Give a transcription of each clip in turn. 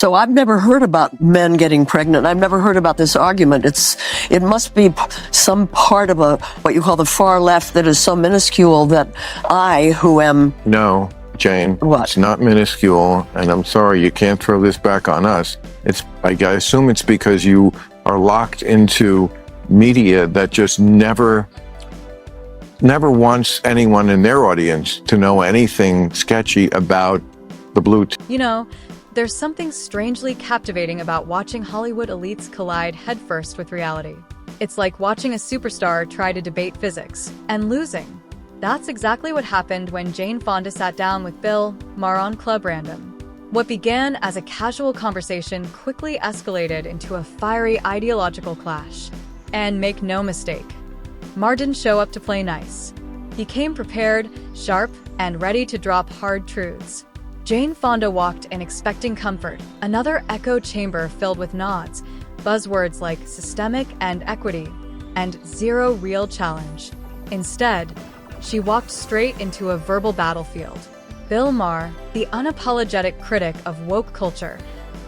So I've never heard about men getting pregnant. I've never heard about this argument. It must be some part of what you call the far left that is so minuscule that I, who am... No, Jane, What? It's not minuscule, and I'm sorry, you can't throw this back on us. I assume it's because you are locked into media that just never wants anyone in their audience to know anything sketchy about the blue team. You know, there's something strangely captivating about watching Hollywood elites collide headfirst with reality. It's like watching a superstar try to debate physics and losing. That's exactly what happened when Jane Fonda sat down with Bill Maher on Club Random. What began as a casual conversation quickly escalated into a fiery ideological clash. And make no mistake, Maher didn't show up to play nice. He came prepared, sharp, and ready to drop hard truths. Jane Fonda walked in expecting comfort, another echo chamber filled with nods, buzzwords like systemic and equity, and zero real challenge. Instead, she walked straight into a verbal battlefield. Bill Maher, the unapologetic critic of woke culture,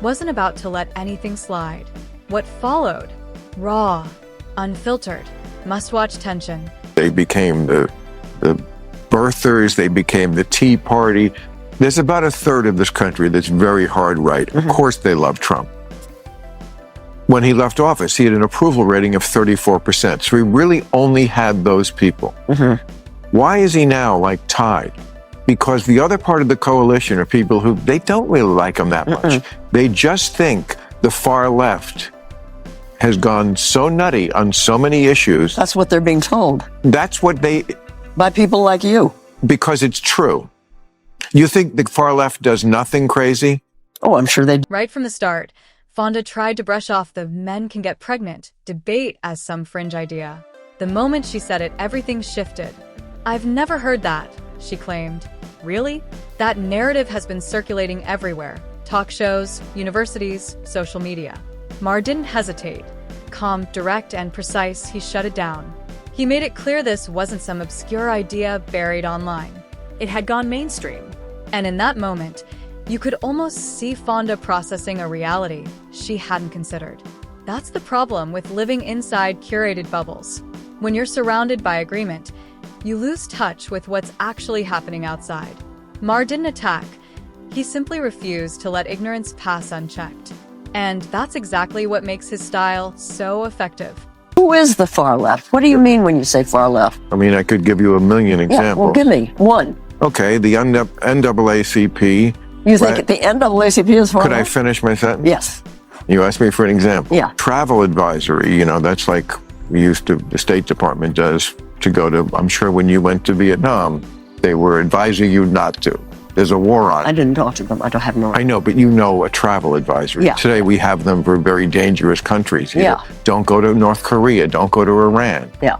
wasn't about to let anything slide. What followed? Raw, unfiltered, must-watch tension. They became the birthers, they became the Tea Party. There's about a third of this country that's very hard right. Of course they love Trump. When he left office, he had an approval rating of 34%. So he really only had those people. Why is he now tied? Because the other part of the coalition are people who, they don't really like him that much. They just think the far left has gone so nutty on so many issues. That's what they're being told. That's what By people like you. because it's true. You think the far left does nothing crazy? Oh, I'm sure they do. Right from the start, Fonda tried to brush off the men can get pregnant debate as some fringe idea. The moment she said it, everything shifted. I've never heard that, she claimed. Really? That narrative has been circulating everywhere. Talk shows, universities, social media. Maher didn't hesitate. Calm, direct, and precise, he shut it down. He made it clear this wasn't some obscure idea buried online. It had gone mainstream. And in that moment, you could almost see Fonda processing a reality she hadn't considered. That's the problem with living inside curated bubbles. When you're surrounded by agreement, you lose touch with what's actually happening outside. Maher didn't attack. He simply refused to let ignorance pass unchecked. And that's exactly what makes his style so effective. Who is the far left? What do you mean when you say far left? I mean, I could give you a million Yeah, examples. well, give me one. Okay, the NAACP. You think the NAACP is far Could I left? finish my sentence? Yes. You asked me for an example. Yeah. Travel advisory, that's like the State Department does to go to, I'm sure when you went to Vietnam, they were advising you not to. There's a war on. I didn't talk to them. I don't have no. I know, but a travel advisory. Yeah. Today we have them for very dangerous countries. Yeah. Don't go to North Korea. Don't go to Iran. Yeah.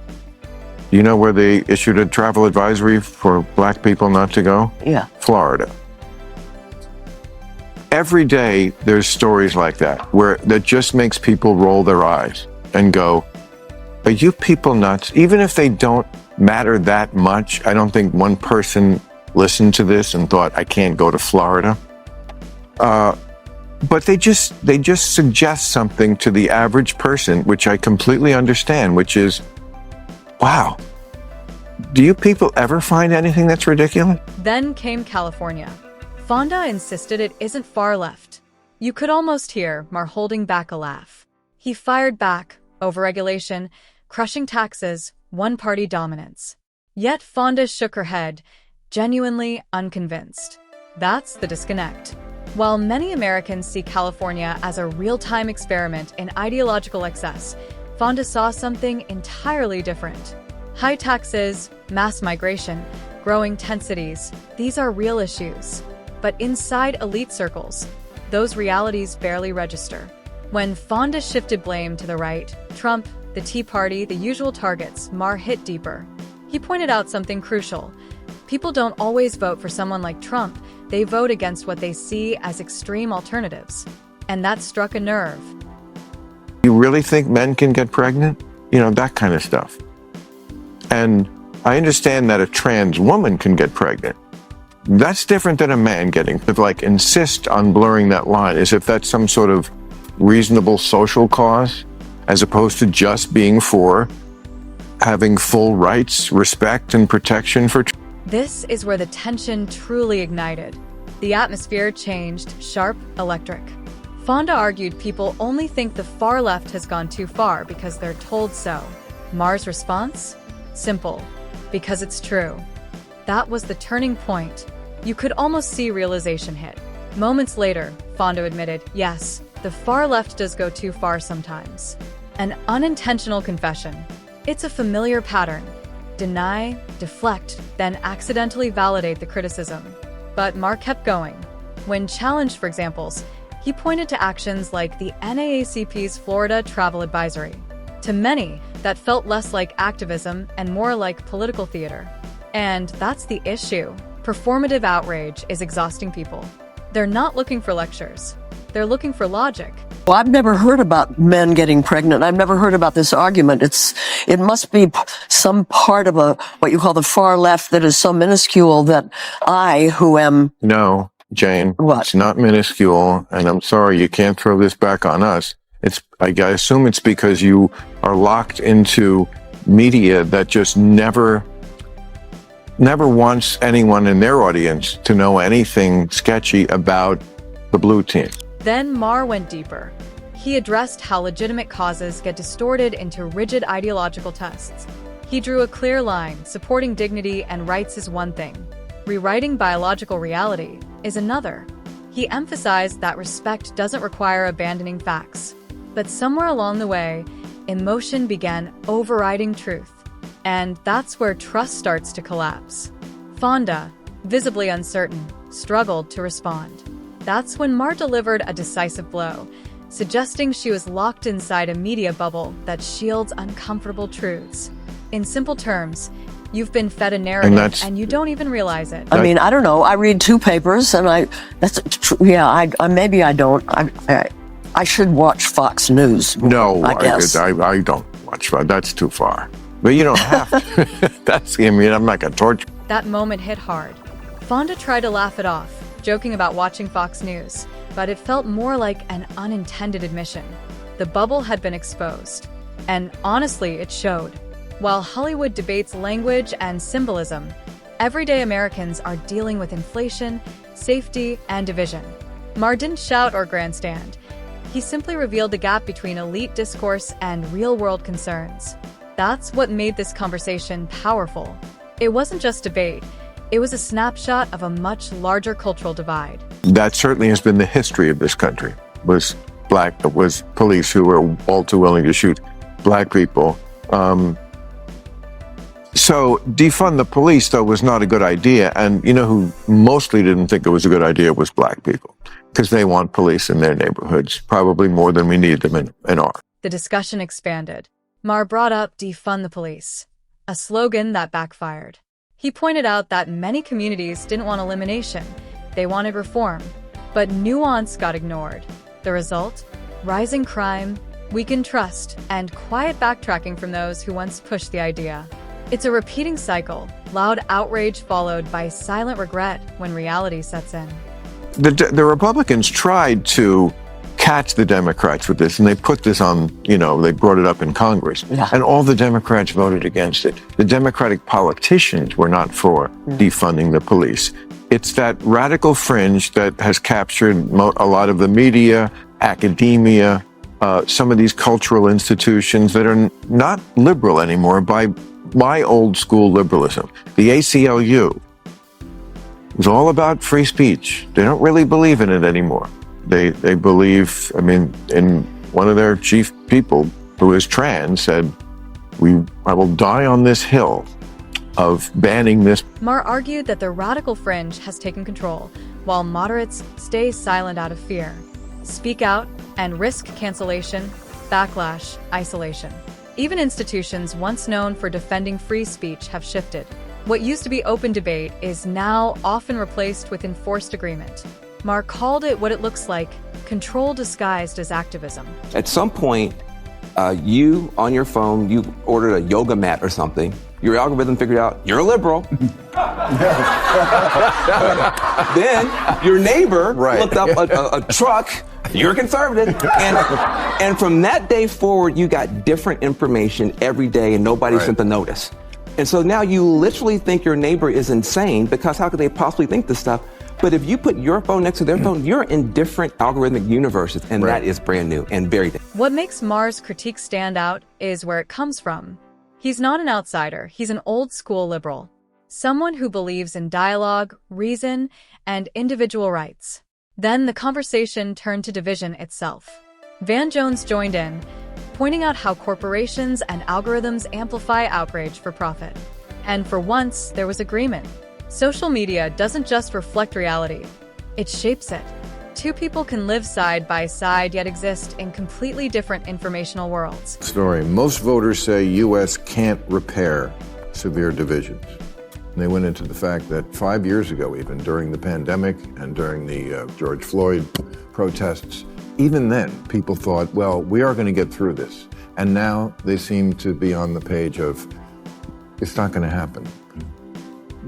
You know where they issued a travel advisory for black people not to go? Yeah. Florida. Every day there's stories like that just makes people roll their eyes and go, are you people nuts? Even if they don't matter that much, I don't think one person listened to this and thought, I can't go to Florida. But they just suggest something to the average person, which I completely understand, which is, wow, do you people ever find anything that's ridiculous? Then came California. Fonda insisted it isn't far left. You could almost hear Maher holding back a laugh. He fired back, overregulation, crushing taxes, one-party dominance. Yet Fonda shook her head, genuinely unconvinced. That's the disconnect. While many Americans see California as a real-time experiment in ideological excess, Fonda saw something entirely different. High taxes, mass migration, growing tensities, these are real issues. But inside elite circles, those realities barely register. When Fonda shifted blame to the right, Trump, the Tea Party, the usual targets, Maher hit deeper. He pointed out something crucial. People don't always vote for someone like Trump. They vote against what they see as extreme alternatives. And that struck a nerve. You really think men can get pregnant? That kind of stuff. And I understand that a trans woman can get pregnant. That's different than a man getting to like insist on blurring that line, as if that's some sort of reasonable social cause, as opposed to just being for having full rights, respect, and protection for. This is where the tension truly ignited. The atmosphere changed, sharp, electric. Fonda argued people only think the far left has gone too far because they're told so. Maher's response? Simple. Because it's true. That was the turning point. You could almost see realization hit. Moments later, Fonda admitted, yes, the far left does go too far sometimes. An unintentional confession. It's a familiar pattern. Deny, deflect, then accidentally validate the criticism. But Maher kept going. When challenged for examples, he pointed to actions like the NAACP's Florida Travel Advisory. To many, that felt less like activism and more like political theater. And that's the issue. Performative outrage is exhausting people. They're not looking for lectures. They're looking for logic. Well, I've never heard about men getting pregnant. I've never heard about this argument. It must be some part of what you call the far left that is so minuscule that I, who am... No, Jane, What? It's not minuscule, and I'm sorry, you can't throw this back on us. I assume it's because you are locked into media that just never wants anyone in their audience to know anything sketchy about the blue team. Then Maher went deeper. He addressed how legitimate causes get distorted into rigid ideological tests. He drew a clear line. Supporting dignity and rights is one thing. Rewriting biological reality is another. He emphasized that respect doesn't require abandoning facts. But somewhere along the way, emotion began overriding truth. And that's where trust starts to collapse. Fonda, visibly uncertain, struggled to respond. That's when Maher delivered a decisive blow, suggesting she was locked inside a media bubble that shields uncomfortable truths. In simple terms, you've been fed a narrative and you don't even realize it. I mean, I don't know. I read two papers and maybe I don't. I should watch Fox News. No, I guess. I don't watch Fox. That's too far. But you don't have to. I'm not going to torture. That moment hit hard. Fonda tried to laugh it off, joking about watching Fox News, but it felt more like an unintended admission. The bubble had been exposed. And honestly, it showed. While Hollywood debates language and symbolism, everyday Americans are dealing with inflation, safety, and division. Maher didn't shout or grandstand. He simply revealed the gap between elite discourse and real-world concerns. That's what made this conversation powerful. It wasn't just debate. It was a snapshot of a much larger cultural divide. That certainly has been the history of this country, was police who were all too willing to shoot black people. So defund the police, though, was not a good idea. And you know who mostly didn't think it was a good idea was black people, because they want police in their neighborhoods, probably more than we need them in ours. The discussion expanded. Maher brought up defund the police, a slogan that backfired. He pointed out that many communities didn't want elimination. They wanted reform. But nuance got ignored. The result? Rising crime, weakened trust, and quiet backtracking from those who once pushed the idea. It's a repeating cycle, loud outrage followed by silent regret when reality sets in. The Republicans tried to catch the Democrats with this, and they put this on, they brought it up in Congress. Yeah. And all the Democrats voted against it. The Democratic politicians were not for defunding the police. It's that radical fringe that has captured a lot of the media, academia, some of these cultural institutions that are not liberal anymore by old school liberalism. The ACLU was all about free speech. They don't really believe in it anymore. They believe, in one of their chief people who is trans said, I will die on this hill of banning this. Maher argued that the radical fringe has taken control, while moderates stay silent out of fear. Speak out and risk cancellation, backlash, isolation. Even institutions once known for defending free speech have shifted. What used to be open debate is now often replaced with enforced agreement. Maher called it what it looks like, control disguised as activism. At some point, you, on your phone, you ordered a yoga mat or something. Your algorithm figured out you're a liberal. Then your neighbor Right. looked up a truck. You're conservative. And from that day forward, you got different information every day and nobody Right. sent a notice. And so now you literally think your neighbor is insane because how could they possibly think this stuff? But if you put your phone next to their phone, you're in different algorithmic universes, and Right. that is brand new and very different. What makes Maher's critique stand out is where it comes from. He's not an outsider, he's an old-school liberal. Someone who believes in dialogue, reason, and individual rights. Then the conversation turned to division itself. Van Jones joined in, pointing out how corporations and algorithms amplify outrage for profit. And for once, there was agreement. Social media doesn't just reflect reality, it shapes it. Two people can live side by side yet exist in completely different informational worlds. Story. Most voters say U.S. can't repair severe divisions. And they went into the fact that 5 years ago, even during the pandemic and during the George Floyd protests, even then, people thought, well, we are going to get through this. And now they seem to be on the page of, it's not going to happen.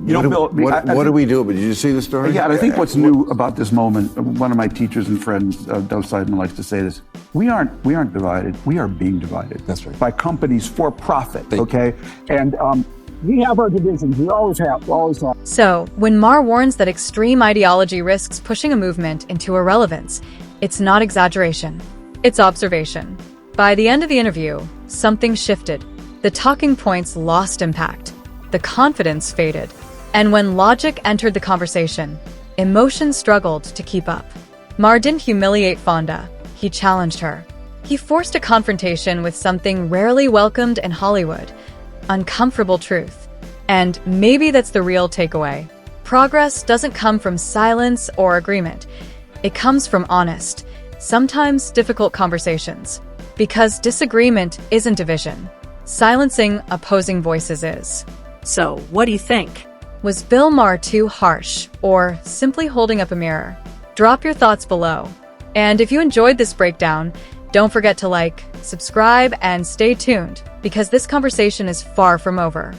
You know, Bill, What do we do? But did you see the story? Yeah, and I think what's new about this moment, one of my teachers and friends, Doug Seidman, likes to say this: we aren't divided. We are being divided. That's right. By companies for profit. Okay, and we have our divisions. We always have. Always have. So, when Maher warns that extreme ideology risks pushing a movement into irrelevance, it's not exaggeration, it's observation. By the end of the interview, something shifted. The talking points lost impact. The confidence faded. And when logic entered the conversation, emotion struggled to keep up. Maher didn't humiliate Fonda. He challenged her. He forced a confrontation with something rarely welcomed in Hollywood: uncomfortable truth. And maybe that's the real takeaway. Progress doesn't come from silence or agreement. It comes from honest, sometimes difficult conversations. Because disagreement isn't division. Silencing opposing voices is. So, what do you think? Was Bill Maher too harsh, or simply holding up a mirror? Drop your thoughts below. And if you enjoyed this breakdown, don't forget to like, subscribe, and stay tuned, because this conversation is far from over.